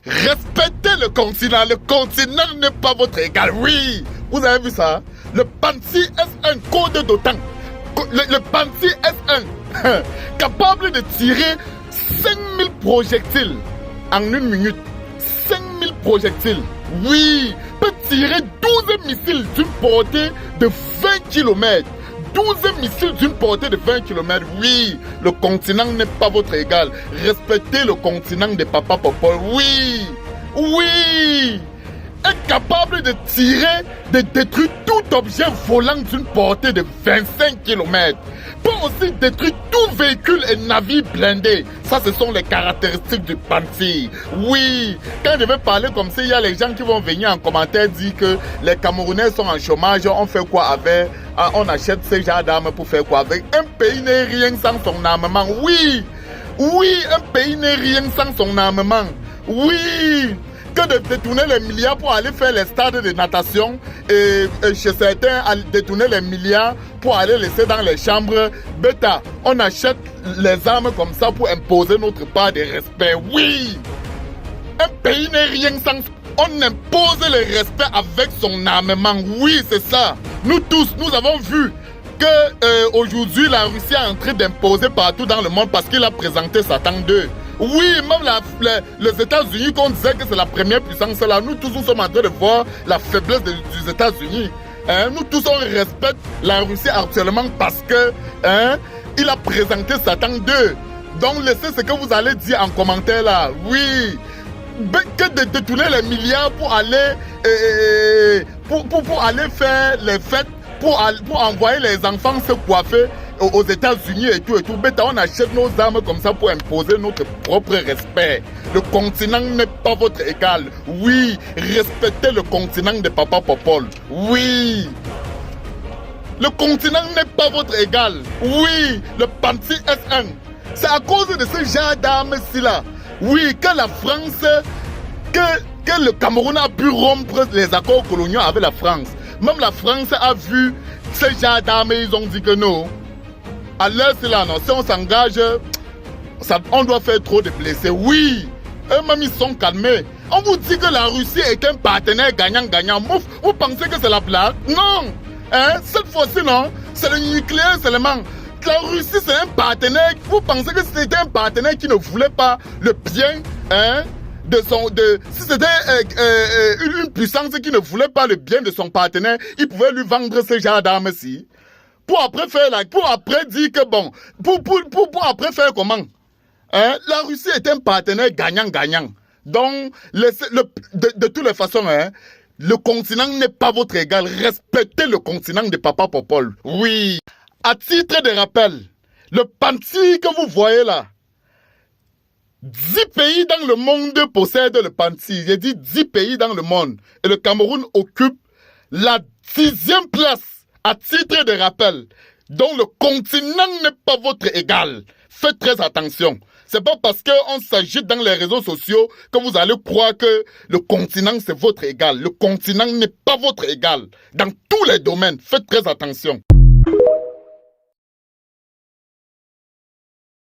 Respectez le continent n'est pas votre égal. Oui, vous avez vu ça? Le Pantsir S1 code d'OTAN. Le Pantsir S1 capable de tirer 5000 projectiles en une minute. 5000 projectiles. Oui, peut tirer 12 missiles d'une portée de 20 km. 12 missiles d'une portée de 20 km. Oui, le continent n'est pas votre égal. Respectez le continent de Papa Popol. Oui, oui. Est capable de tirer, de détruire tout objet volant d'une portée de 25 km. Peut aussi détruire tout véhicule et navire blindé. Ça, ce sont les caractéristiques du Pantsir. Oui, quand je vais parler comme ça, il y a les gens qui vont venir en commentaire dire que les Camerounais sont en chômage. On fait quoi avec? On achète ces genres d'armes pour faire quoi avec? Un pays n'est rien sans son armement. Oui, oui, un pays n'est rien sans son armement. Oui. Que de détourner les milliards pour aller faire les stades de natation et chez certains détourner les milliards pour aller laisser dans les chambres bêta. On achète les armes comme ça pour imposer notre part de respect. Oui, un pays n'est rien sans... On impose le respect avec son armement. Oui, c'est ça. Nous tous, nous avons vu que aujourd'hui la Russie est en train d'imposer partout dans le monde parce qu'il a présenté Satan 2. Oui, même les États-Unis, qu'on disait que c'est la première puissance là, nous tous nous sommes en train de voir la faiblesse des États-Unis. Nous tous on respecte la Russie actuellement parce que il a présenté Satan 2. Donc laissez ce que vous allez dire en commentaire là. Oui, que de détourner les milliards pour aller pour aller faire les fêtes, pour envoyer les enfants se coiffer aux États-Unis et tout. Bêta, on achète nos armes comme ça pour imposer notre propre respect. Le continent n'est pas votre égal. Oui, respectez le continent de Papa Popol. Oui. Le continent n'est pas votre égal. Oui, le Pantsir S1. C'est à cause de ce genre d'armes-ci là. Oui, que la France, que le Cameroun a pu rompre les accords coloniaux avec la France. Même la France a vu ce genre d'armes et ils ont dit que non. À l'heure, c'est là, non. Si on s'engage, on doit faire trop de blessés. Oui, eux-mêmes, ils sont calmés. On vous dit que la Russie est un partenaire gagnant-gagnant. Vous pensez que c'est la blague? Non. Cette fois-ci, non. C'est le nucléaire seulement. La Russie, c'est un partenaire. Vous pensez que c'était un partenaire qui ne voulait pas le bien, si c'était une puissance qui ne voulait pas le bien de son partenaire, il pouvait lui vendre ce genre d'armes-ci. Pour après dire que bon, pour après faire comment? La Russie est un partenaire gagnant-gagnant. Donc, de toutes les façons, le continent n'est pas votre égal. Respectez le continent de Papa Popol. Oui. À titre de rappel, le Pantsir que vous voyez là, 10 pays dans le monde possèdent le Pantsir. J'ai dit 10 pays dans le monde. Et le Cameroun occupe la 10e place. À titre de rappel, donc le continent n'est pas votre égal. Faites très attention. C'est pas parce qu'on s'agite dans les réseaux sociaux que vous allez croire que le continent c'est votre égal. Le continent n'est pas votre égal. Dans tous les domaines, faites très attention.